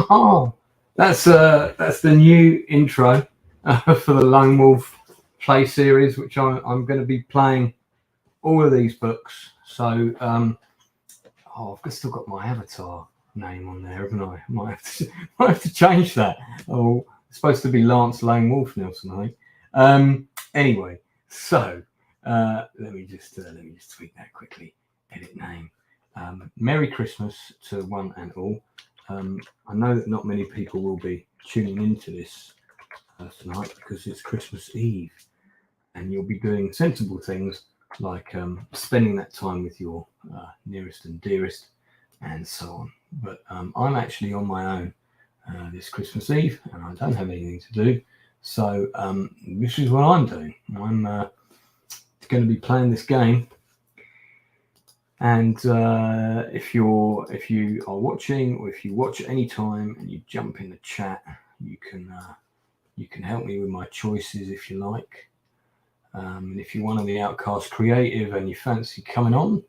Oh, that's the new intro for the Lone Wolf play series, which I'm going to be playing all of these books. So, I've still got my avatar name on there, haven't I? Might have to change that. Oh, it's supposed to be Lance Lone Wolf Nelson, I think. Anyway, so let me just tweak that quickly. Edit name. Merry Christmas to one and all. I know that not many people will be tuning into this tonight because it's Christmas Eve, and you'll be doing sensible things like spending that time with your nearest and dearest and so on. But I'm actually on my own this Christmas Eve, and I don't have anything to do. So this is what I'm doing. I'm going to be playing this game. And if you are watching, or if you watch at any time and you jump in the chat, you can help me with my choices if you like. And if you're one of the Outcast Creative and you fancy coming on,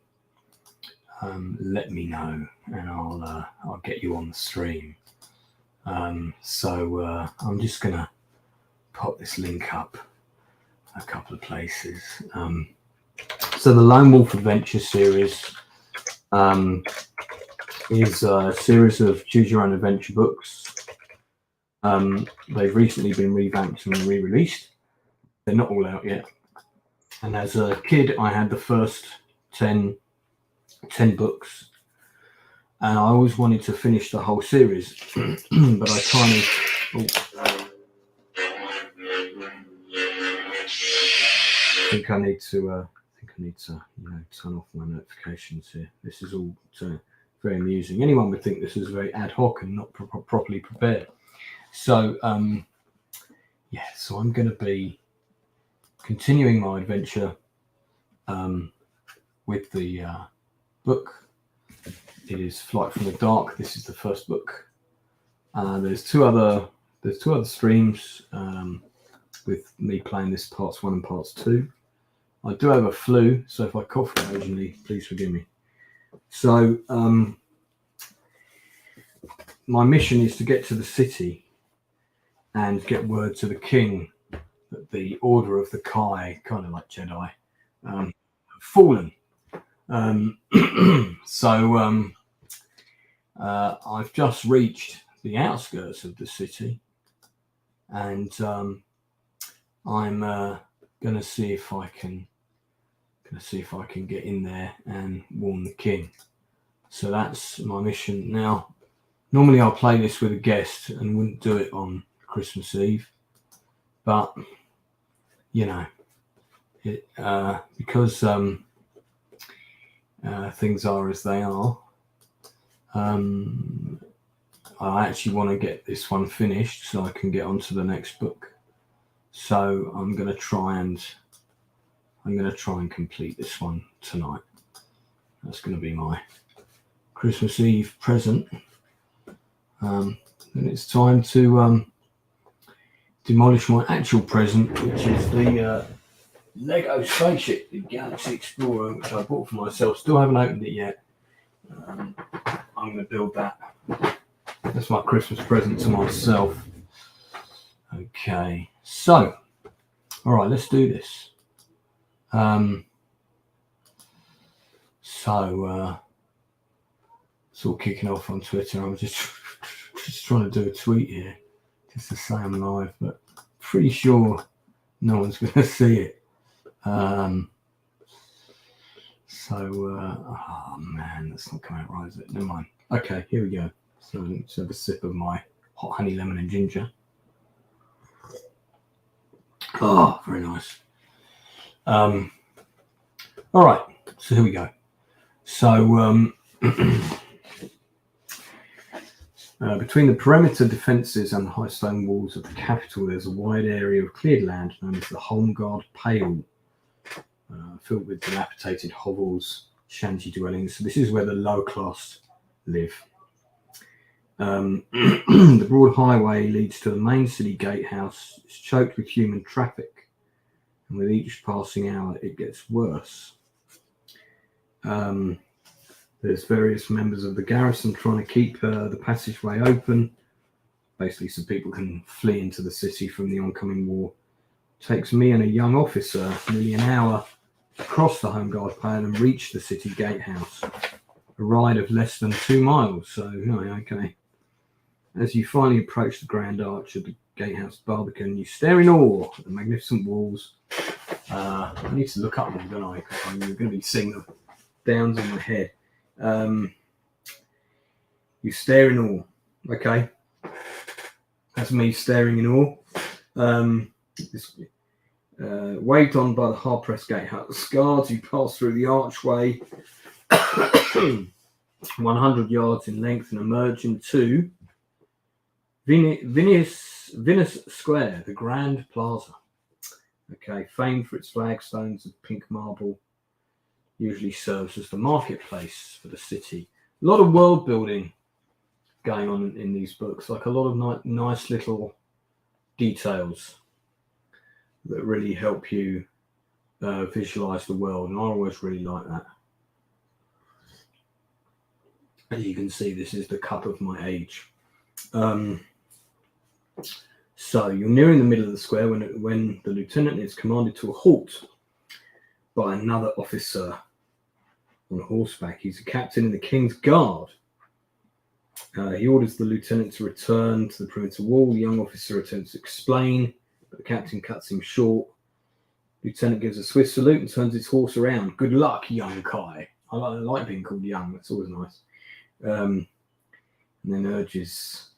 let me know and I'll get you on the stream. So I'm just gonna pop this link up a couple of places. So the Lone Wolf Adventure series is a series of choose your own adventure books. They've recently been revamped and re-released. They're not all out yet. And as a kid, I had the first 10 books. And I always wanted to finish the whole series. But I kind of... I think I need to turn off my notifications here. This is all very amusing. Anyone would think this is very ad hoc and not properly prepared. So, so I'm going to be continuing my adventure with the book. It is Flight from the Dark. This is the first book. There's two other streams with me playing this parts 1 and parts 2. I do have a flu, so if I cough occasionally, please forgive me. So my mission is to get to the city and get word to the king that the Order of the Kai, kind of like Jedi, have fallen. So I've just reached the outskirts of the city, and I'm going to see if I can get in there and warn the king. So that's my mission. Now, normally I'll play this with a guest and wouldn't do it on Christmas Eve, but because things are as they are, I actually want to get this one finished so I can get on to the next book. So I'm going to try and complete this one tonight. That's going to be my Christmas Eve present. And it's time to demolish my actual present, which is the Lego spaceship, the Galaxy Explorer, which I bought for myself. Still haven't opened it yet. I'm going to build that. That's my Christmas present to myself. Okay, so, all right, let's do this. So it's all kicking off on Twitter. I'm just trying to do a tweet here just to say I'm live, but pretty sure no one's going to see it. Oh man, that's not coming out right, is it? Never mind. Okay, here we go. So let's have a sip of my hot honey, lemon and ginger. Oh, very nice. All right, so here we go. So between the perimeter defences and the high stone walls of the capital, there's a wide area of cleared land known as the Holmgard Pale, filled with dilapidated hovels, shanty dwellings. So this is where the low class live. The broad highway leads to the main city gatehouse. It's choked with human traffic, and with each passing hour it gets worse. There's various members of the garrison trying to keep the passageway open, basically so people can flee into the city from the oncoming war. Takes me and a young officer nearly an hour across the Holmgard Plain and reach the city gatehouse. A ride of less than 2 miles, so okay. As you finally approach the grand arch of the gatehouse barbican, you stare in awe at the magnificent walls. I need to look up them, don't I? Because I'm going to be seeing the downs on my head. You stare in awe, okay? That's me staring in awe. Waved on by the hard-pressed gatehouse guards, you pass through the archway 100 yards in length and emerge into Venus Square, the Grand Plaza. Okay, famed for its flagstones of pink marble, usually serves as the marketplace for the city. A lot of world building going on in these books, like a lot of nice little details that really help you visualize the world, and I always really like that. As you can see, this is the cup of my age. So you're nearing the middle of the square when the lieutenant is commanded to a halt by another officer on horseback. He's a captain in the King's Guard. He orders the lieutenant to return to the perimeter wall. The young officer attempts to explain, but the captain cuts him short. The lieutenant gives a swift salute and turns his horse around. Good luck, young Kai. I like being called young. That's always nice. And then urges...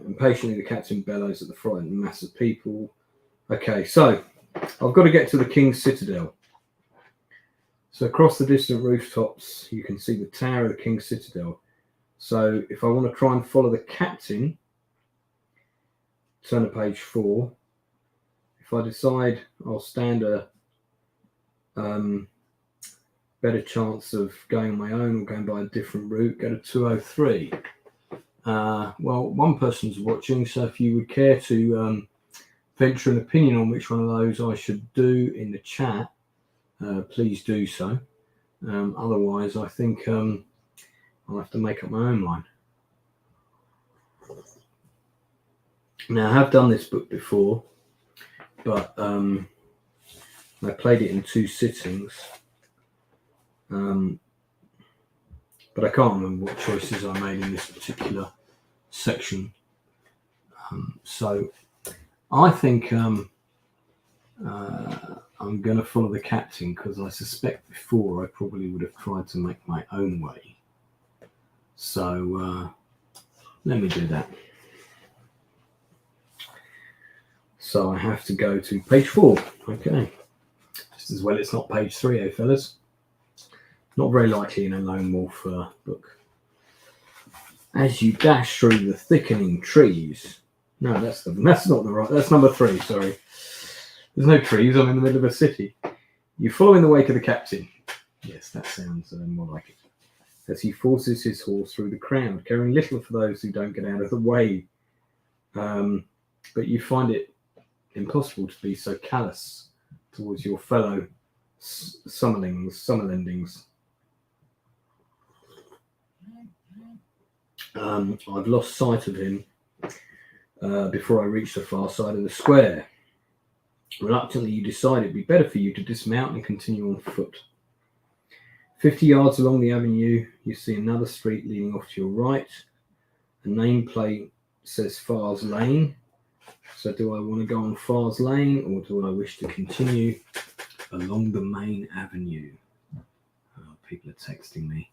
impatiently, the captain bellows at the frightened mass of people. Okay, so I've got to get to the King's Citadel. So across the distant rooftops, you can see the tower of the King's Citadel. So if I want to try and follow the captain, turn to page 4. If I decide I'll stand a better chance of going on my own or going by a different route, go to 203. Well, one person's watching, so if you would care to venture an opinion on which one of those I should do in the chat, please do so. Otherwise, I think I'll have to make up my own mind. Now, I have done this book before, but I played it in 2 sittings. But I can't remember what choices I made in this particular section. So I think I'm going to follow the captain, because I suspect before I probably would have tried to make my own way. So let me do that. So I have to go to page 4. Okay. Just as well it's not page 3, eh, fellas? Not very likely in a lone wolf book. As you dash through the thickening trees. No, that's not the right. That's number 3. Sorry. There's no trees. I'm in the middle of a city. You follow in the wake of the captain. Yes, that sounds more like it. As he forces his horse through the crowd, caring little for those who don't get out of the way. But you find it impossible to be so callous towards your fellow Summerlandings. I've lost sight of him before I reach the far side of the square. Reluctantly, you decide it'd be better for you to dismount and continue on foot. 50 yards along the avenue, you see another street leading off to your right. A nameplate says Farr's Lane. So do I want to go on Farr's Lane, or do I wish to continue along the main avenue? Oh, people are texting me.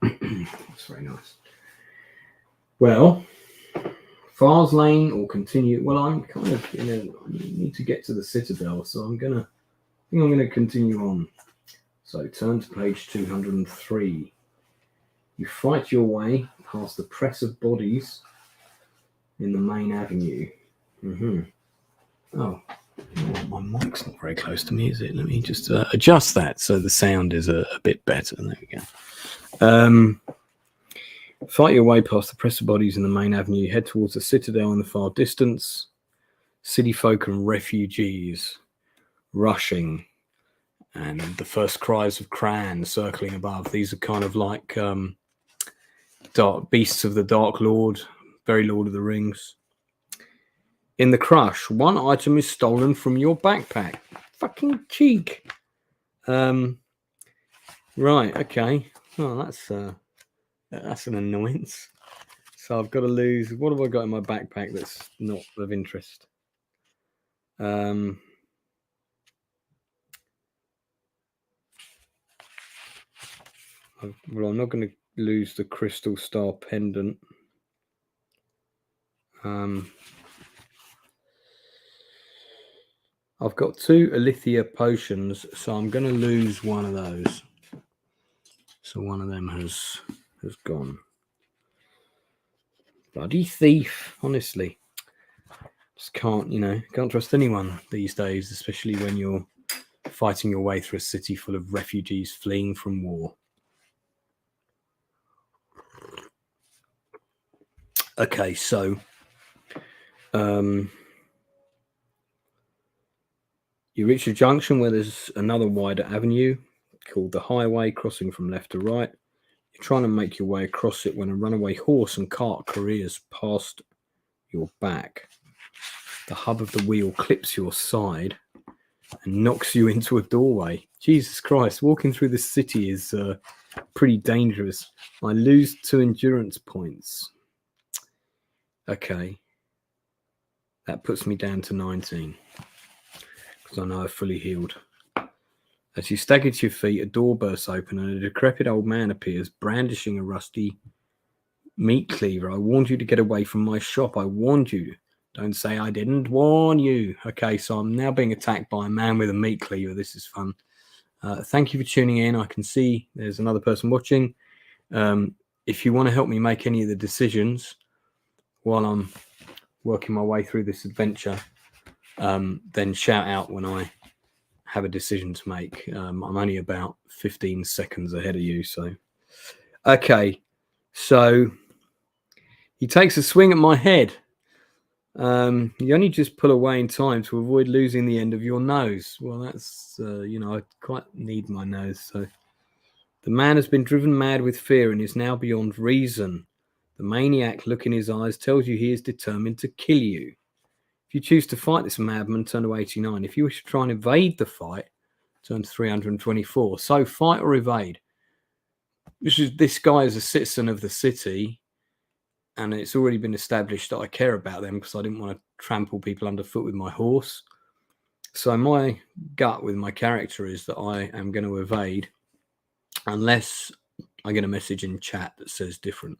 That's very nice. Well, Farr's Lane or continue. Well, I'm kind of, I need to get to the Citadel, so I think I'm gonna continue on. So turn to page 203. You fight your way past the press of bodies in the main avenue. Oh, my mic's not very close to me, is it? Let me just adjust that so the sound is a bit better. There we go. Fight your way past the press of bodies in the main avenue. Head towards the Citadel in the far distance. City folk and refugees rushing. And the first cries of Cran circling above. These are kind of like Dark Beasts of the Dark Lord, very Lord of the Rings. In the crush, one item is stolen from your backpack. Fucking cheek. Right, okay. Oh, that's an annoyance. So I've got to lose. What have I got in my backpack that's not of interest? Well, I'm not going to lose the Crystal Star pendant. I've got 2 Alithia potions, so I'm going to lose one of those. So one of them has gone. Bloody thief, honestly. Just can't trust anyone these days, especially when you're fighting your way through a city full of refugees fleeing from war. Okay, so you reach a junction where there's another wider avenue called the highway, crossing from left to right. You're trying to make your way across it when a runaway horse and cart careers past your back. The hub of the wheel clips your side and knocks you into a doorway. Jesus Christ, walking through this city is pretty dangerous. I lose 2 endurance points. Okay. That puts me down to 19. Because I know I've fully healed. As you stagger to your feet, a door bursts open and a decrepit old man appears, brandishing a rusty meat cleaver. I warned you to get away from my shop. I warned you. Don't say I didn't warn you. Okay, so I'm now being attacked by a man with a meat cleaver. This is fun. Thank you for tuning in. I can see there's another person watching. If you want to help me make any of the decisions while I'm working my way through this adventure, then shout out when I have a decision to make. I'm only about 15 seconds ahead of you. So, okay. So he takes a swing at my head. You only just pull away in time to avoid losing the end of your nose. Well, that's, I quite need my nose. So the man has been driven mad with fear and is now beyond reason. The maniac look in his eyes tells you he is determined to kill you. If you choose to fight this madman, turn to 89. If you wish to try and evade the fight, turn to 324. So fight or evade. This guy is a citizen of the city, and it's already been established that I care about them because I didn't want to trample people underfoot with my horse. So my gut with my character is that I am going to evade unless I get a message in chat that says different.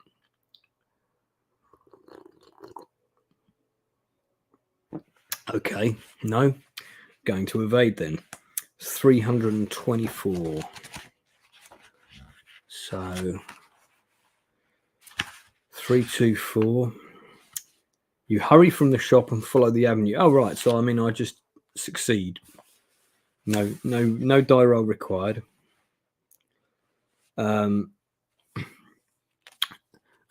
Okay, no, going to evade then. 324. So 324. You hurry from the shop and follow the avenue. Oh, right. So, I just succeed. No die roll required. Until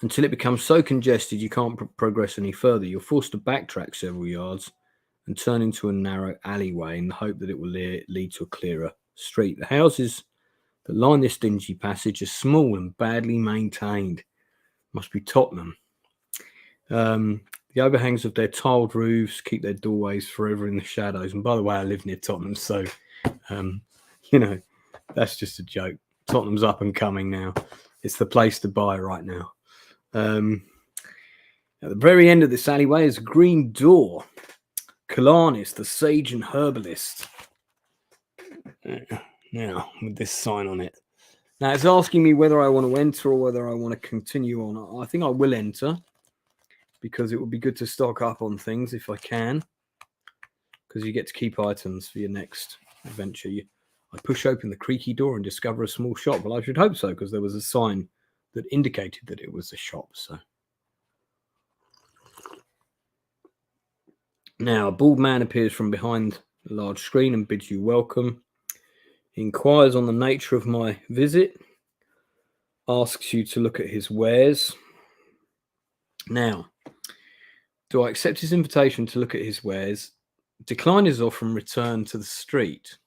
it becomes so congested you can't progress any further. You're forced to backtrack several yards and turn into a narrow alleyway in the hope that it will lead to a clearer street. The houses that line this dingy passage are small and badly maintained. Must be Tottenham. The overhangs of their tiled roofs keep their doorways forever in the shadows. And by the way, I live near Tottenham, so, that's just a joke. Tottenham's up and coming now. It's the place to buy right now. At the very end of this alleyway is a green door. Kalanis, the sage and herbalist. Now, with this sign on it. Now, it's asking me whether I want to enter or whether I want to continue on. I think I will enter because it would be good to stock up on things if I can, because you get to keep items for your next adventure. I push open the creaky door and discover a small shop. Well, I should hope so, because there was a sign that indicated that it was a shop. So now a bald man appears from behind a large screen and bids you welcome. He inquires on the nature of my visit, asks you to look at his wares. Now, do I accept his invitation to look at his wares, decline his offer and return to the street?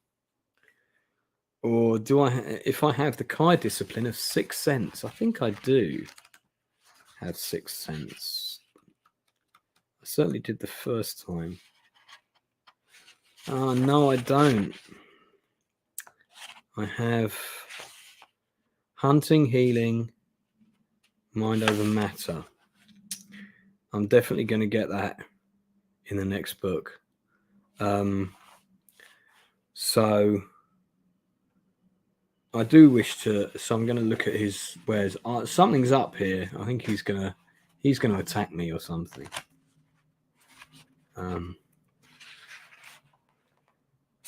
Or do I, if I have the Kai discipline of 6 cents? I think I do. have Sixth Sense. I certainly did the first time. Oh, no, I don't. I have Hunting, Healing, Mind Over Matter. I'm definitely going to get that in the next book. So I do wish to. So I'm going to look at his wares. Something's up here. I think he's going to attack me or something.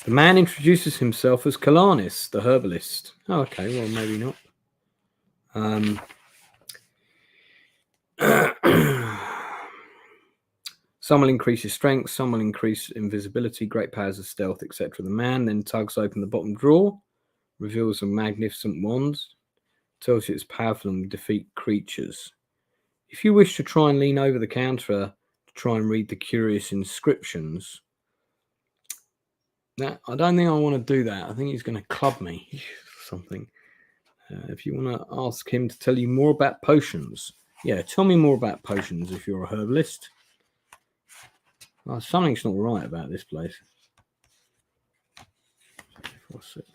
The man introduces himself as Kalanis, the herbalist. Oh, okay. Well, maybe not. Some will increase your strength, some will increase invisibility, great powers of stealth, etc. The man then tugs open the bottom drawer, reveals a magnificent wand, tells you it's powerful and will defeat creatures. If you wish to try and lean over the counter to try and read the curious inscriptions, now, I don't think I want to do that. I think he's going to club me or something. If you want to ask him to tell you more about potions, yeah, tell me more about potions if you're a herbalist. Oh, something's not right about this place. 4, 6.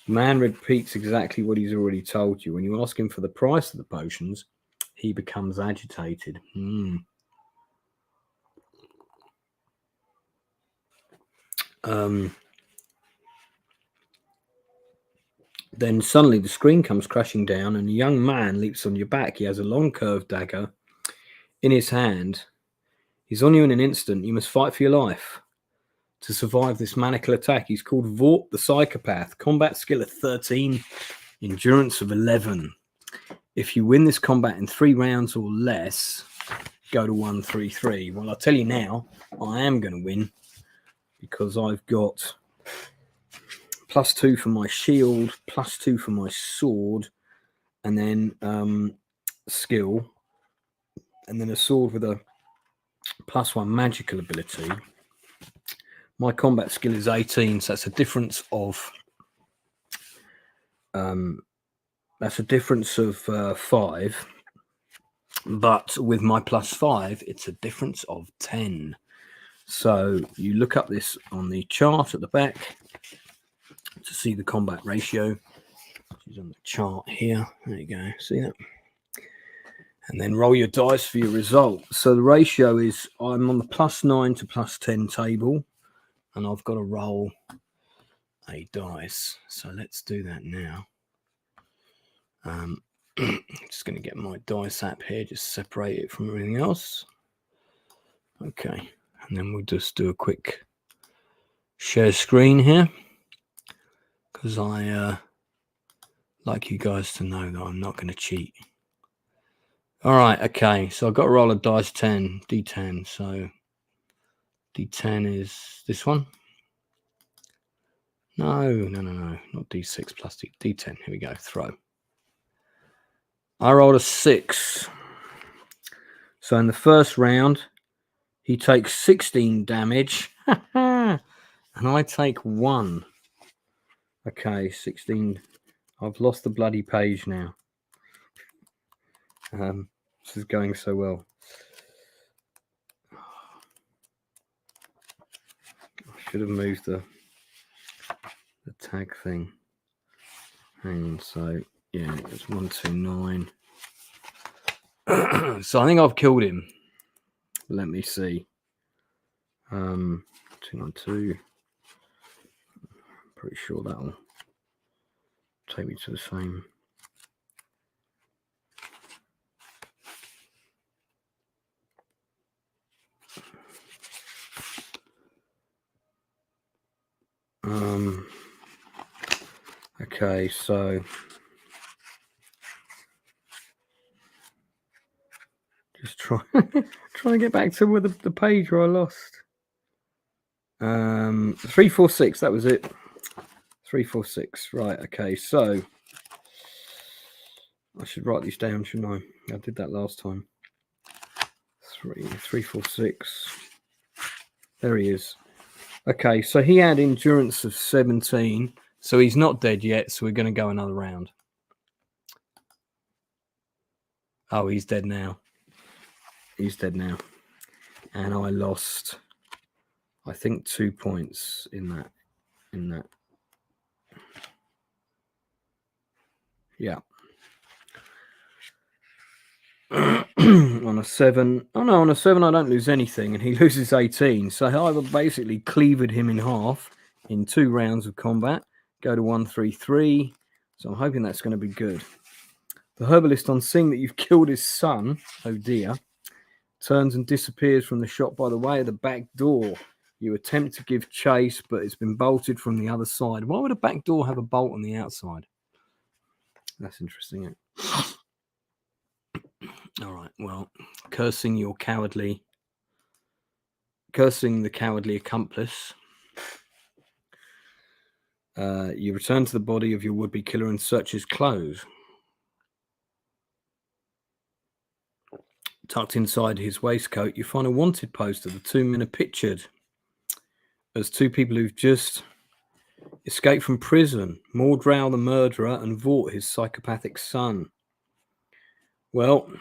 The man repeats exactly what he's already told you. When you ask him for the price of the potions, he becomes agitated. Then suddenly the screen comes crashing down and a young man leaps on your back. He has a long curved dagger in his hand. He's on you in an instant. You must fight for your life to survive this maniacal attack. He's called Vort the Psychopath. Combat skill of 13, endurance of 11. If you win this combat in 3 rounds or less, go to 133. Well, I'll tell you now, I am going to win because I've got +2 for my shield, +2 for my sword, and then skill, and then a sword with a +1 magical ability. My combat skill is 18, so that's a difference of 5. But with my +5, it's a difference of 10. So you look up this on the chart at the back to see the combat ratio, which is on the chart here. There you go. See that? And then roll your dice for your result. So the ratio is I'm on the +9 to +10 table, and I've got to roll a dice. So let's do that now. Just going to get my dice app here, just separate it from everything else. Okay, and then we'll just do a quick share screen here, because I like you guys to know that I'm not going to cheat. All right, okay, so I've got to roll a dice 10, D10. So D10 is this one. No, not D6 plus D10. Here we go, throw. I rolled a 6. So in the first round, he takes 16 damage, and I take 1. Okay, 16. I've lost the bloody page now. This is going so well. I should have moved the tag thing. Hang on, so yeah, it's 1, 2, 9. So I think I've killed him. Let me see. 2, 9, 2. Pretty sure that'll take me to the same. Okay, so just try to get back to where the page where I lost. 3, 4, 6. That was it. 3, 4, 6. Right. Okay. So I should write these down, shouldn't I? I did that last time. 3, 4, 6. There he is. Okay. So he had endurance of 17. So he's not dead yet. So we're going to go another round. Oh, he's dead now. He's dead now. And I lost, I think, 2 points in that. Yeah. On a 7. Oh no, on a 7 I don't lose anything, and he loses 18. So I basically cleaved him in half in 2 rounds of combat. Go to 1-3-3. So I'm hoping that's going to be good. The herbalist, on seeing that you've killed his son, oh dear, turns and disappears from the shop by the way of the back door. You attempt to give chase, but it's been bolted from the other side. Why would a back door have a bolt on the outside? That's interesting, isn't it? All right, well, cursing the cowardly accomplice, you return to the body of your would-be killer and search his clothes. Tucked inside his waistcoat, you find a wanted poster. The 2 men are pictured as 2 people who've just escaped from prison. Mordrow, the murderer, and Vort, his psychopathic son. Well,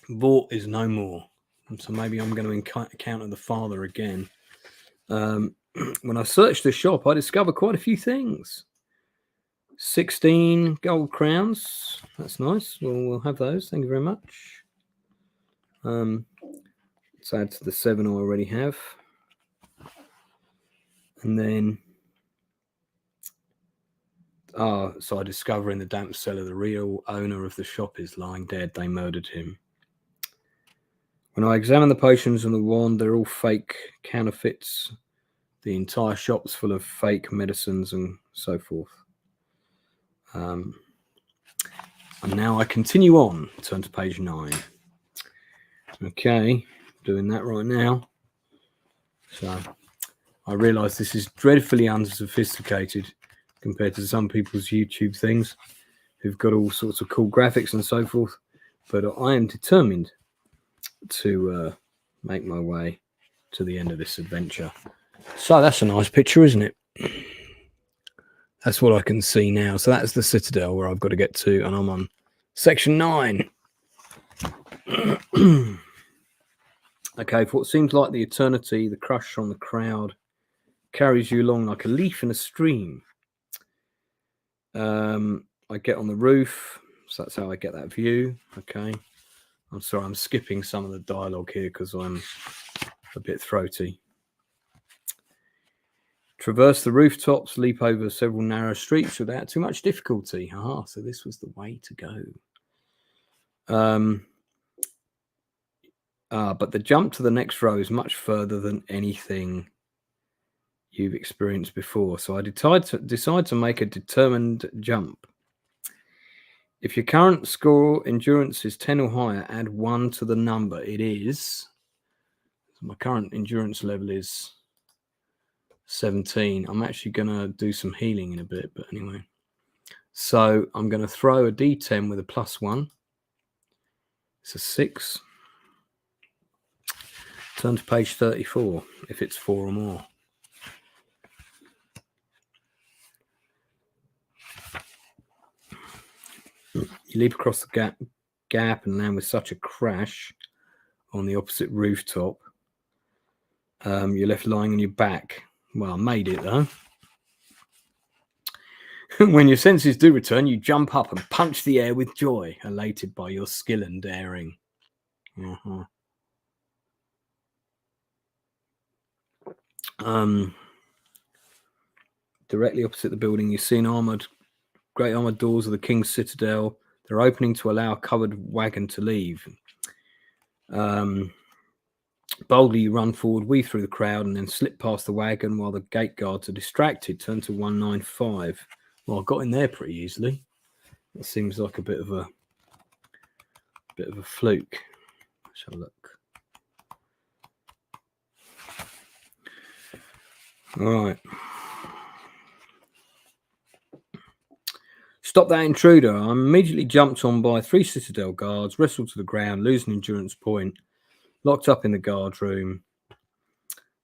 Vort is no more, so maybe I'm going to encounter the father again. When I searched the shop, I discovered quite a few things. 16 gold crowns. That's nice. We'll have those. Thank you very much. Let's add to the 7 I already have. And then, so I discover in the damp cellar the real owner of the shop is lying dead. They murdered him. When I examine the potions and the wand, they're all fake counterfeits. The entire shop's full of fake medicines and so forth. And now I continue on. Turn to page 9. Okay, doing that right now. So I realise this is dreadfully unsophisticated compared to some people's YouTube things who've got all sorts of cool graphics and so forth. But I am determined to make my way to the end of this adventure. So that's a nice picture, isn't it? That's what I can see now. So that's the citadel where I've got to get to, and I'm on section 9. Okay, for what seems like the eternity, the crush on the crowd carries you along like a leaf in a stream. I get on the roof, so that's how I get that view. Okay. I'm sorry, I'm skipping some of the dialogue here because I'm a bit throaty. Traverse the rooftops, leap over several narrow streets without too much difficulty. So this was the way to go. But the jump to the next row is much further than anything you've experienced before. So I decide to make a determined jump. If your current score endurance is 10 or higher, add 1 to the number. It is. My current endurance level is 17. I'm actually going to do some healing in a bit, but anyway. So I'm going to throw a D10 with a +1. It's a 6. Turn to page 34 if it's 4 or more. You leap across the gap and land with such a crash on the opposite rooftop. You're left lying on your back. Well, I made it though. When your senses do return, you jump up and punch the air with joy, elated by your skill and daring. Directly opposite the building, you see great armored doors of the King's Citadel. They're opening to allow a covered wagon to leave. Boldly, you run forward, weave through the crowd, and then slip past the wagon while the gate guards are distracted. Turn to 195. Well, I got in there pretty easily. That seems like a bit of a fluke. Let's have a look. All right. Stop that intruder. I'm immediately jumped on by 3 Citadel guards, wrestled to the ground, lose an endurance point, locked up in the guard room.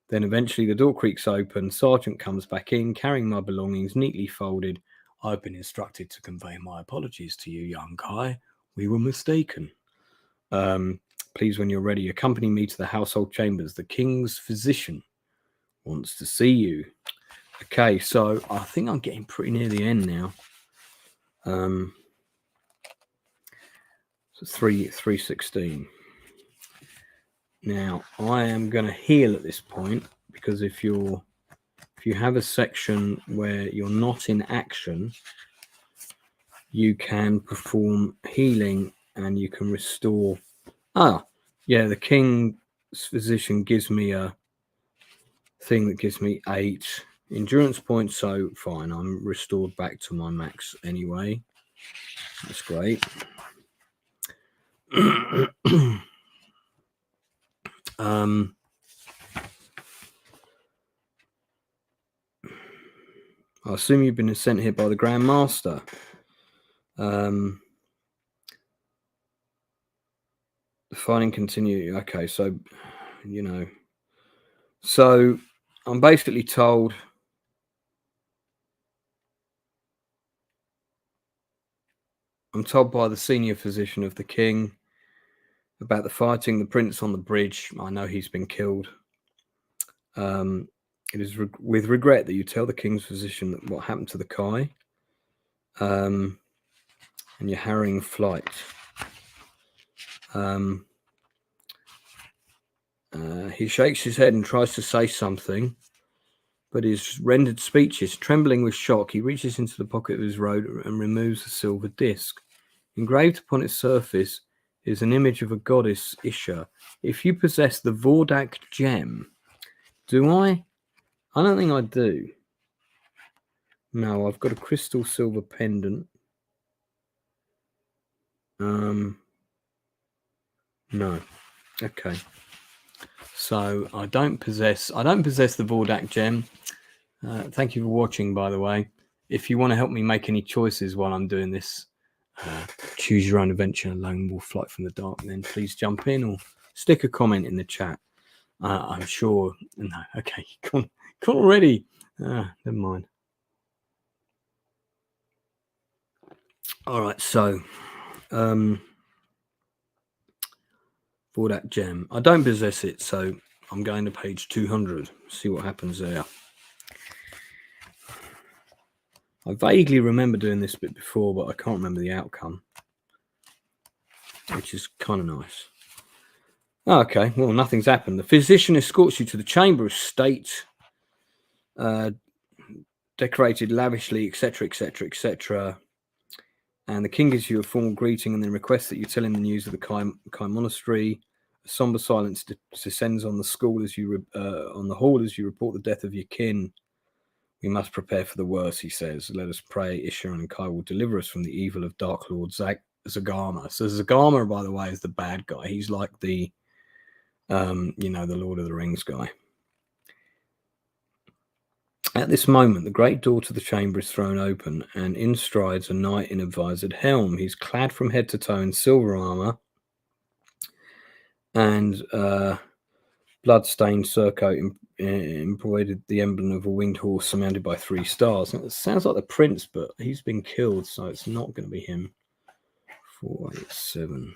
Then eventually the door creaks open. Sergeant comes back in, carrying my belongings neatly folded. I've been instructed to convey my apologies to you, young Kai. We were mistaken. Please, when you're ready, accompany me to the household chambers. The king's physician wants to see you. Okay, so I think I'm getting pretty near the end now. So 316. Now I am going to heal at this point, because if you have a section where you're not in action, you can perform healing and you can restore. The king's physician gives me a thing that gives me 8 endurance points, so fine, I'm restored back to my max anyway. That's great. I assume you've been sent here by the Grand Master. The fighting continue. Okay, so so I'm basically told by the senior physician of the king about the fighting. The prince on the bridge, I know he's been killed. It is with regret that you tell the king's physician that what happened to the Kai, and your harrowing flight. He shakes his head and tries to say something, but is rendered speechless. Trembling with shock, he reaches into the pocket of his robe and removes a silver disc. Engraved upon its surface is an image of a goddess, Isha. If you possess the Vordak gem, do I? I don't think I do. No, I've got a crystal silver pendant. No. Okay. So I don't possess the Vordak gem. Thank you for watching, by the way. If you want to help me make any choices while I'm doing this, choose your own adventure, lone wolf flight from the dark, then please jump in or stick a comment in the chat. I'm sure. No, okay, gone already. Never mind. All right, so for that gem, I don't possess it, so I'm going to page 200. See what happens there. I vaguely remember doing this bit before, but I can't remember the outcome, which is kind of nice. Okay, well, nothing's happened. The physician escorts you to the chamber of state, decorated lavishly, etc., etc., etc. And the king gives you a formal greeting and then requests that you tell him the news of the Kai Monastery. A somber silence descends on the school as you on the hall as you report the death of your kin. We must prepare for the worst, he says. Let us pray Isha and Kai will deliver us from the evil of Dark Lord Zagama. So Zagama, by the way, is the bad guy. He's like the the Lord of the Rings guy. At this moment, the great door to the chamber is thrown open, and in strides a knight in a visored helm. He's clad from head to toe in silver armor and blood-stained surcoat embroidered the emblem of a winged horse surmounted by 3 stars. Now, it sounds like the prince, but he's been killed, so it's not going to be him. 487.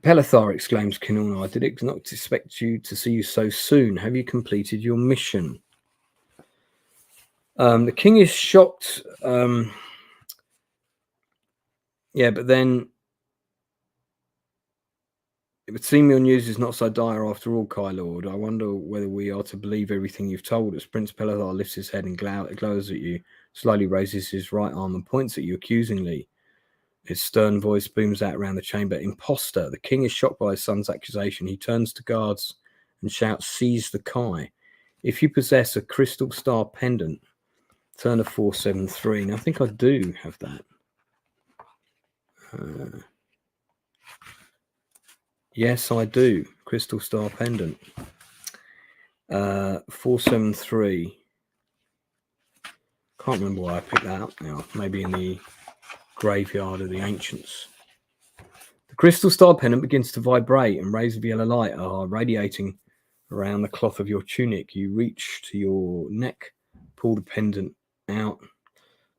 Pelethar, exclaims Kinona, I did not expect you to see you so soon. Have you completed your mission? The king is shocked. But then it would seem your news is not so dire after all, Kai Lord. I wonder whether we are to believe everything you've told us. Prince Pelethar lifts his head and glows at you, slowly raises his right arm and points at you accusingly. His stern voice booms out around the chamber. Imposter! The king is shocked by his son's accusation. He turns to guards and shouts, seize the Kai. If you possess a crystal star pendant, turn to 473. Now, I think I do have that. Yes, I do. Crystal star pendant. 473. Can't remember why I picked that up now. Maybe in the graveyard of the ancients. The crystal star pendant begins to vibrate, and rays of yellow light are radiating around the cloth of your tunic. You reach to your neck Pull the pendant out.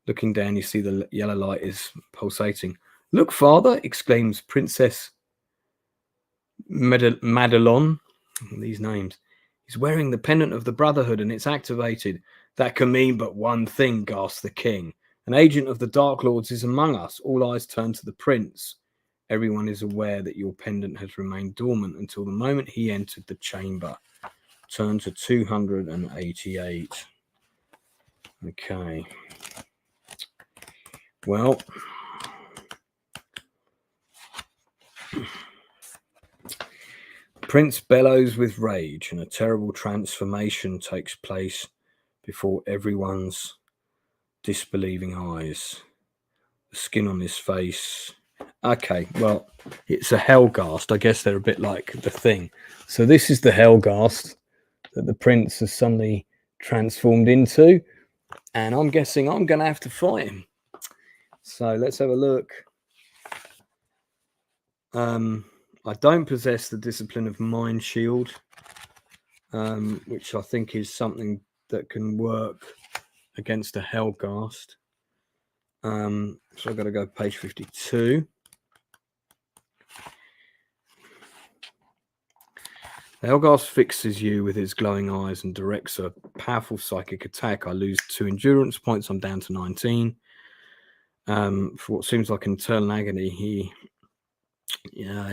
Looking down, you see the yellow light is pulsating. Look, father, exclaims Princess Madelon. These names. He's wearing the pendant of the Brotherhood and it's activated. That can mean but one thing, gasped the king. An agent of the Dark Lords is among us. All eyes turn to the prince. Everyone is aware that your pendant has remained dormant until the moment he entered the chamber. Turn to 288. Okay. Well, Prince bellows with rage and a terrible transformation takes place before everyone's disbelieving eyes. The skin on his face. Okay, well, it's a Hellghast. I guess they're a bit like the Thing. So this is the Hellghast that the prince has suddenly transformed into. And I'm guessing I'm going to have to fight him. So let's have a look. I don't possess the discipline of Mind Shield, which I think is something that can work against a Hellghast. So I've got to go page 52. The Hellghast fixes you with his glowing eyes and directs a powerful psychic attack. I lose 2 endurance points. I'm down to 19. For what seems like internal agony,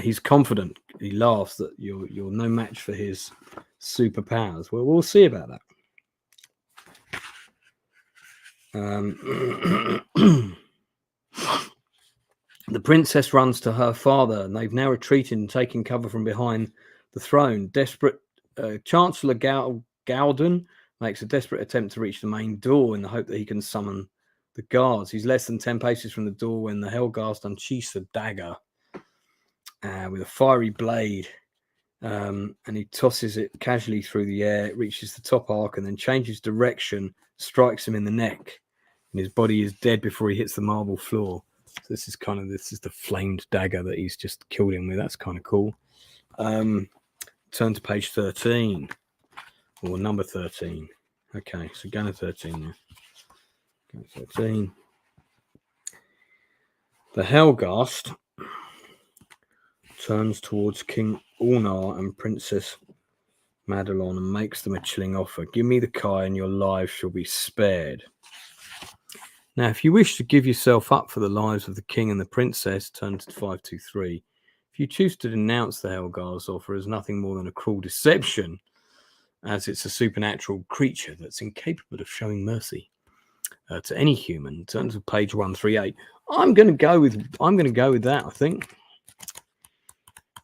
he's confident. He laughs that you're no match for his superpowers. Well, we'll see about that. The princess runs to her father, and they've now retreated and taken cover from behind the throne. Desperate Chancellor Gowden makes a desperate attempt to reach the main door in the hope that he can summon the guards. He's less than 10 paces from the door when the Hellghast unsheaths a dagger with a fiery blade, and he tosses it casually through the air. It reaches the top arc and then changes direction, strikes him in the neck, and his body is dead before he hits the marble floor. So this is the flamed dagger that he's just killed him with. That's kind of cool. Turn to page 13 or number 13. Okay, so go to 13 now. Go to 13. The Hellghast turns towards King Ulnar and Princess Madelon and makes them a chilling offer. Give me the Kai and your lives shall be spared. Now, if you wish to give yourself up for the lives of the king and the princess, turn to 523. If you choose to denounce the Hellghast offer as nothing more than a cruel deception, as it's a supernatural creature that's incapable of showing mercy to any human, turn to page 138. I'm going to go with that, I think.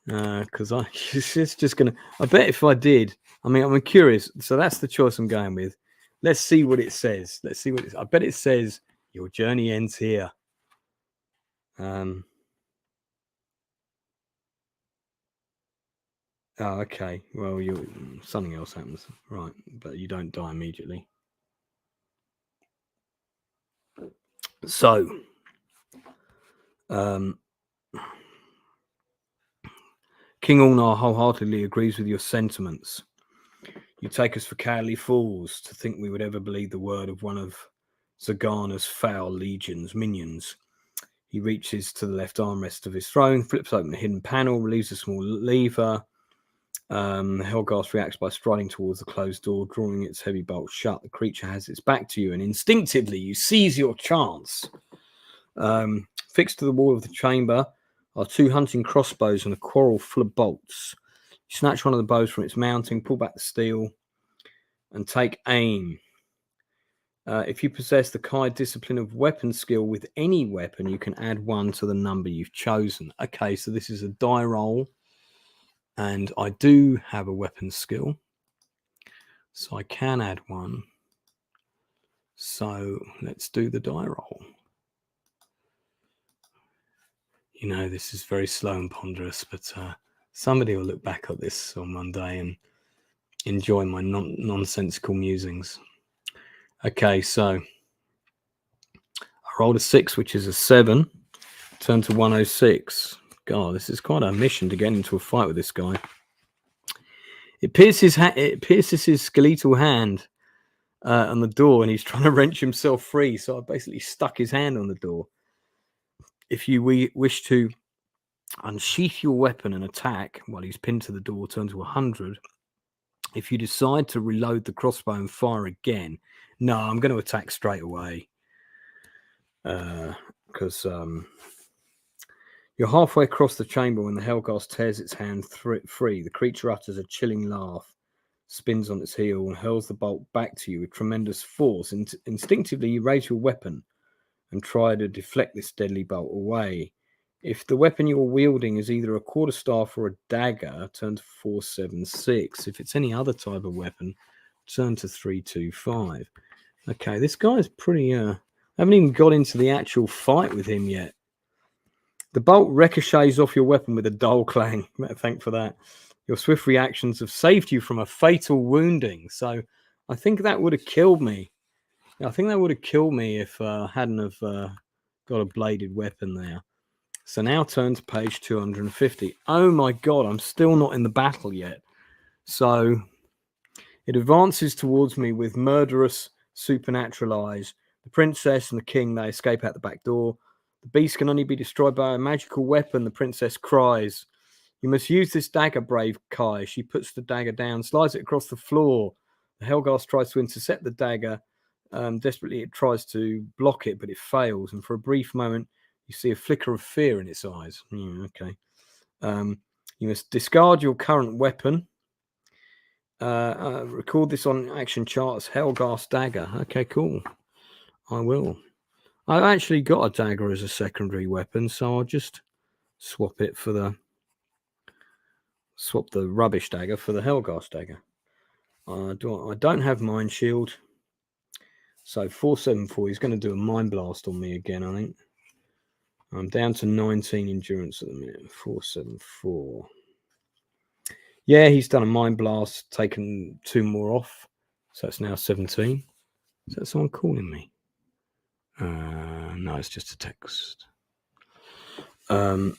Because it's just going to... I bet if I did... I mean, I'm curious. So that's the choice I'm going with. Let's see what it says. I bet it says, your journey ends here. Oh, okay. Well, something else happens. Right. But you don't die immediately. So... King Ulnar wholeheartedly agrees with your sentiments. You take us for cowardly fools to think we would ever believe the word of one of Zagana's foul minions. He reaches to the left armrest of his throne, flips open a hidden panel, relieves a small lever. The Hellghast reacts by striding towards the closed door, drawing its heavy bolt shut. The creature has its back to you, and instinctively you seize your chance. Fixed to the wall of the chamber are 2 hunting crossbows and a quarrel full of bolts. You snatch one of the bows from its mounting, pull back the steel, and take aim. If you possess the Kai discipline of weapon skill with any weapon, you can add 1 to the number you've chosen. Okay, so this is a die roll, and I do have a weapon skill, so I can add 1. So let's do the die roll. You know, this is very slow and ponderous, but somebody will look back at this on one day and enjoy my nonsensical musings. Okay, so I rolled a 6, which is a 7. Turn to 106. God, this is quite a mission to get into a fight with this guy. It pierces his skeletal hand on the door, and he's trying to wrench himself free. So I basically stuck his hand on the door. If you wish to unsheath your weapon and attack while he's pinned to the door, turn to 100. If you decide to reload the crossbow and fire again, no, I'm going to attack straight away. Because you're halfway across the chamber when the Helghast tears its hand free. The creature utters a chilling laugh, spins on its heel, and hurls the bolt back to you with tremendous force. Instinctively, you raise your weapon and try to deflect this deadly bolt away. If the weapon you're wielding is either a quarterstaff or a dagger, turn to 476. If it's any other type of weapon, turn to 325. Okay, this guy's pretty... I haven't even got into the actual fight with him yet. The bolt ricochets off your weapon with a dull clang. Thank for that. Your swift reactions have saved you from a fatal wounding. So I think that would have killed me. I think that would have killed me if I hadn't have got a bladed weapon there. So now turn to page 250. Oh my god, I'm still not in the battle yet. So it advances towards me with murderous supernatural eyes. The princess and the king, they escape out the back door. The beast can only be destroyed by a magical weapon, the princess cries. You must use this dagger, brave Kai. She puts the dagger down, slides it across the floor. The Helghast tries to intercept the dagger. Desperately, it tries to block it, but it fails. And for a brief moment, you see a flicker of fear in its eyes. Okay. You must discard your current weapon. Record this on action charts. Helghast dagger. Okay, cool. I will. I've actually got a dagger as a secondary weapon, so I'll just swap the rubbish dagger for the Helghast dagger. I don't have Mind Shield. So 474, he's going to do a Mind Blast on me again, I think. I'm down to 19 endurance at the minute. 474. Yeah, he's done a Mind Blast, taken 2 more off. So it's now 17. Is that someone calling me? No, it's just a text. So,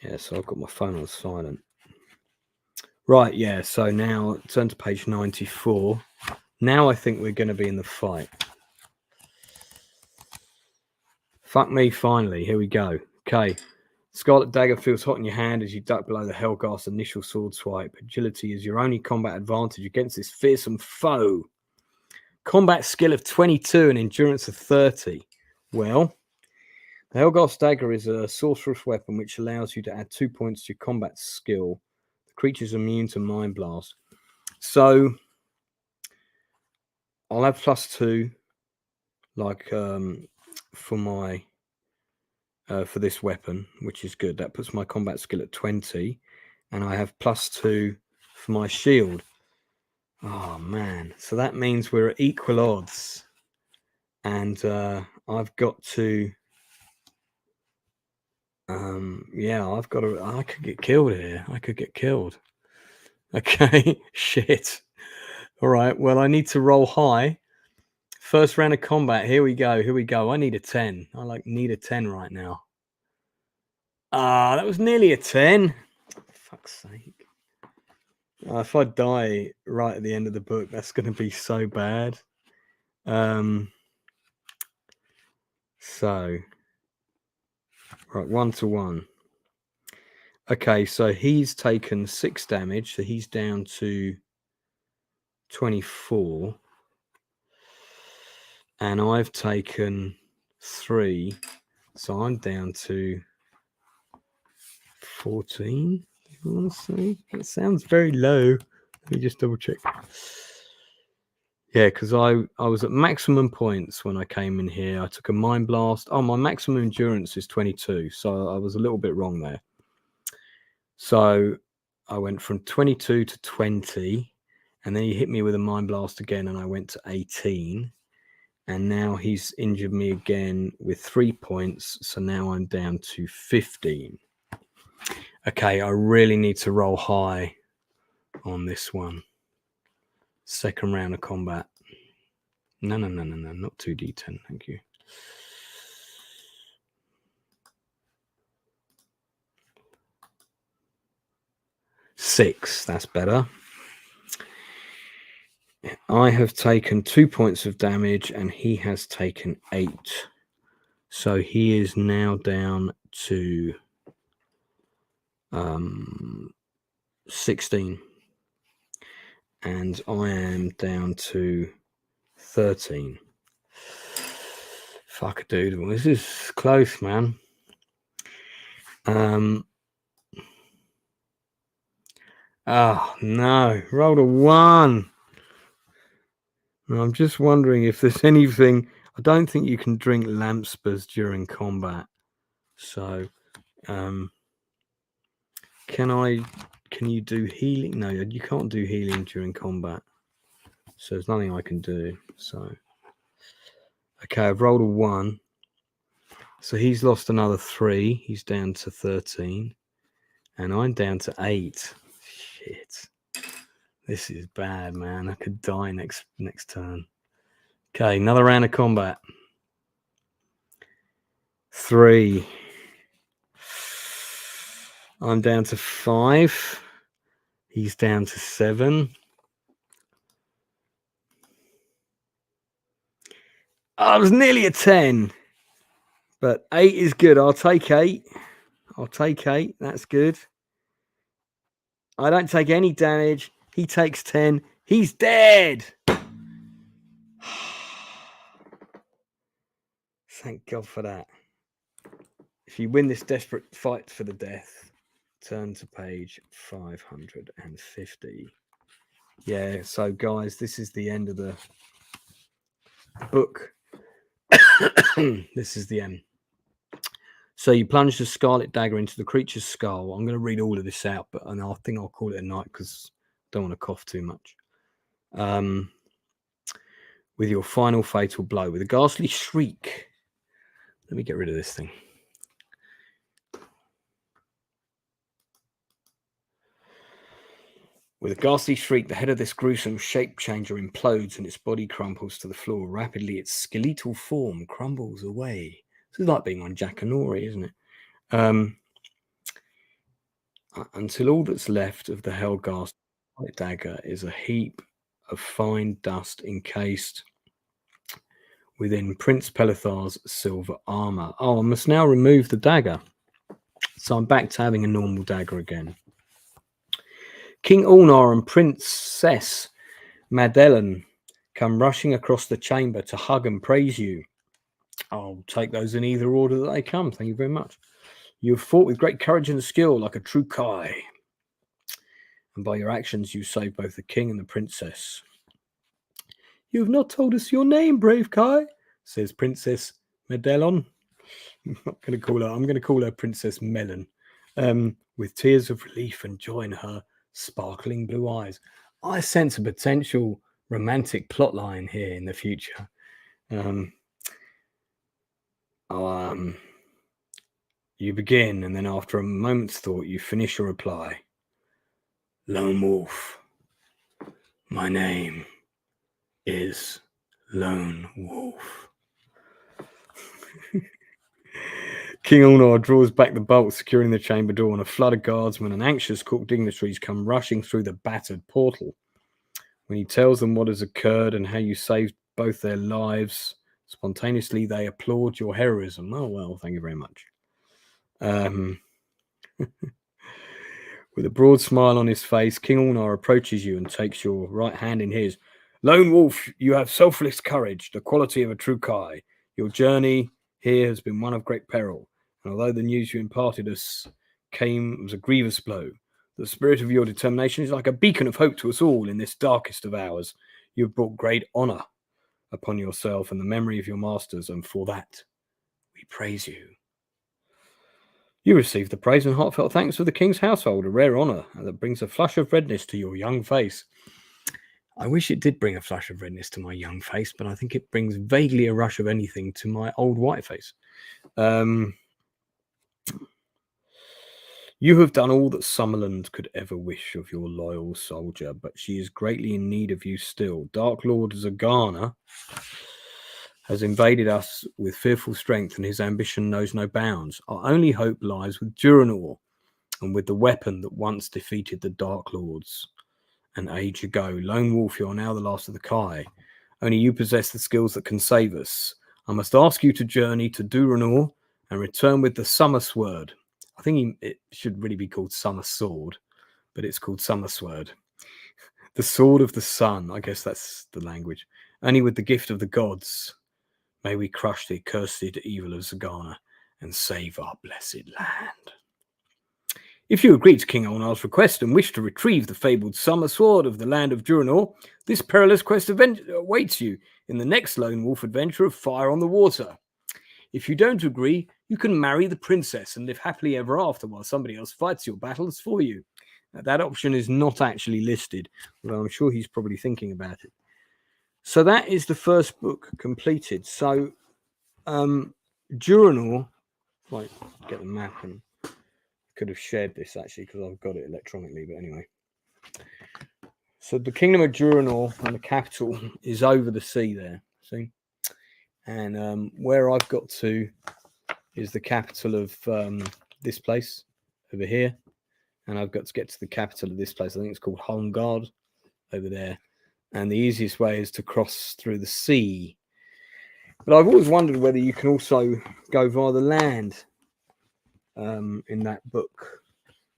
yeah, so I've got my phone on silent. Right, yeah, so now turn to page 94. Now I think we're going to be in the fight. Fuck me, finally. Here we go. Okay. Scarlet Dagger feels hot in your hand as you duck below the Helghast's initial sword swipe. Agility is your only combat advantage against this fearsome foe. Combat skill of 22 and endurance of 30. Well, the Helghast Dagger is a sorcerer's weapon which allows you to add 2 points to your combat skill. The creature's immune to Mind Blast. So, I'll have +2, like, for my... for this weapon, which is good. That puts my combat skill at 20, and I have +2 for my shield. Oh man, so that means we're at equal odds, and I've got to I could get killed here. I could get killed. Okay. Shit. All right, well, I need to roll high. First round of combat. Here we go. I need a 10. I need a 10 right now. That was nearly a 10. Fuck's sake. If I die right at the end of the book, that's going to be so bad. So, right, 1-1. Okay, so he's taken 6 damage, so he's down to 24. And I've taken 3, so I'm down to 14. You want to say? That sounds very low. Let me just double check. Yeah, because I was at maximum points when I came in here. I took a Mind Blast. Oh, my maximum endurance is 22, so I was a little bit wrong there. So I went from 22 to 20, and then he hit me with a Mind Blast again, and I went to 18. And now he's injured me again with 3 points, so now I'm down to 15. Okay, I really need to roll high on this one. Second round of combat. No, not 2d10, thank you. 6. That's better. I have taken 2 points of damage and he has taken 8. So he is now down to 16. And I am down to 13. Fuck, dude. Well, this is close, man. Oh, no. Rolled a 1. I'm just wondering if there's anything. I don't think you can drink lamp-spurs during combat. So, can you do healing? No, you can't do healing during combat. So there's nothing I can do. So, okay, I've rolled a 1. So he's lost another 3. He's down to 13. And I'm down to 8. Shit. This is bad, man. I could die next turn. Okay, another round of combat. 3. I'm down to 5. He's down to 7. I was nearly a 10. But 8 is good. I'll take 8. That's good. I don't take any damage. He takes 10. He's dead. Thank God for that. If you win this desperate fight for the death, turn to page 550. Yeah, so guys, this is the end of the book. This is the end. So you plunge the scarlet dagger into the creature's skull. I'm going to read all of this out, but I think I'll call it a night because I don't want to cough too much. With your final fatal blow, with a ghastly shriek. Let me get rid of this thing. With a ghastly shriek, the head of this gruesome shape changer implodes and its body crumples to the floor. Rapidly, its skeletal form crumbles away. This is like being on Jackanory, isn't it? Until all that's left of the Helghast dagger is a heap of fine dust encased within Prince Pelithar's silver armor. Oh, I must now remove the dagger. So I'm back to having a normal dagger again. King Ulnar and Princess Madeline come rushing across the chamber to hug and praise you. I'll take those in either order that they come. Thank you very much. You have fought with great courage and skill like a true Kai. And by your actions, you saved both the king and the princess. You have not told us your name, brave Kai, says Princess Madeline. I'm going to call her Princess Melon, with tears of relief and joy in her sparkling blue eyes. I sense a potential romantic plotline here in the future. You begin, and then after a moment's thought, you finish your reply. Lone Wolf. My name is Lone Wolf. King Ulnar draws back the bolt, securing the chamber door, and a flood of guardsmen and anxious court dignitaries come rushing through the battered portal. When he tells them what has occurred and how you saved both their lives, spontaneously they applaud your heroism. Oh, well, thank you very much. With a broad smile on his face, King Ulnar approaches you and takes your right hand in his. Lone Wolf, you have selfless courage, the quality of a true Kai. Your journey here has been one of great peril, and although the news you imparted us was a grievous blow, the spirit of your determination is like a beacon of hope to us all in this darkest of hours. You have brought great honor upon yourself and the memory of your masters, and for that we praise you. You received the praise and heartfelt thanks of the king's household, a rare honor that brings a flush of redness to your young face. I wish it did bring a flush of redness to my young face, but I think it brings vaguely a rush of anything to my old white face. You have done all that Summerland could ever wish of your loyal soldier, but she is greatly in need of you still. Dark Lord Zagana has invaded us with fearful strength, and his ambition knows no bounds. Our only hope lies with Duranor, and with the weapon that once defeated the Dark Lords an age ago. Lone Wolf, you are now the last of the Kai. Only you possess the skills that can save us. I must ask you to journey to Duranor and return with the Summer Sword. I think it should really be called Summer Sword, but it's called Summer Sword. The Sword of the Sun, I guess that's the language. Only with the gift of the gods may we crush the accursed evil of Zagana and save our blessed land. If you agree to King Olnar's request and wish to retrieve the fabled Summer Sword of the land of Duranor, this perilous quest awaits you in the next Lone Wolf adventure of Fire on the Water. If you don't agree, you can marry the princess and live happily ever after while somebody else fights your battles for you. Now, that option is not actually listed, although I'm sure he's probably thinking about it. So that is the first book completed. So Duranor, if I get the map, and could have shared this actually because I've got it electronically, but anyway. So the Kingdom of Duranor and the capital is over the sea there, see? And where I've got to is the capital of this place over here. And I've got to get to the capital of this place. I think it's called Holmgard over there. And the easiest way is to cross through the sea. But I've always wondered whether you can also go via the land in that book.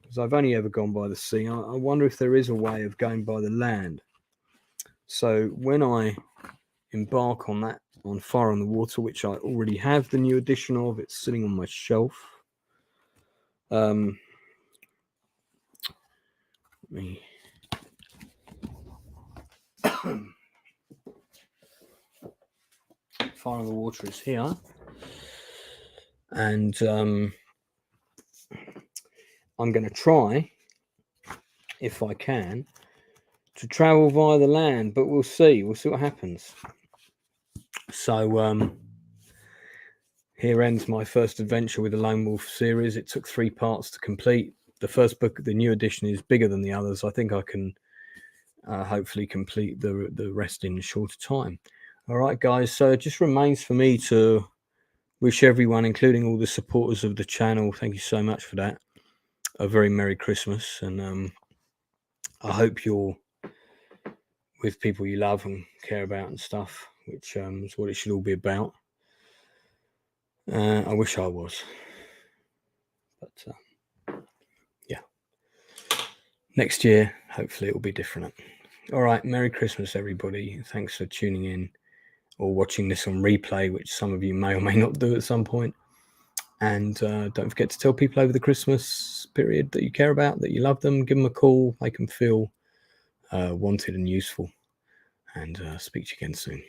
Because I've only ever gone by the sea. I wonder if there is a way of going by the land. So when I embark on that, on Fire on the Water, which I already have the new edition of, it's sitting on my shelf. Fire on the Water is here, and I'm going to try, if I can, to travel via the land, but we'll see what happens. So here ends my first adventure with the Lone Wolf series. It took 3 parts to complete. The first book, the new edition, is bigger than the others. I think I can hopefully complete the rest in a shorter time. All right, guys. So it just remains for me to wish everyone, including all the supporters of the channel, thank you so much for that, a very Merry Christmas. And I hope you're with people you love and care about and stuff, which is what it should all be about. I wish I was. But yeah. Next year, hopefully it will be different. All right. Merry Christmas, everybody. Thanks for tuning in or watching this on replay, which some of you may or may not do at some point. And don't forget to tell people over the Christmas period that you care about, that you love them. Give them a call. Make them feel wanted and useful. And speak to you again soon.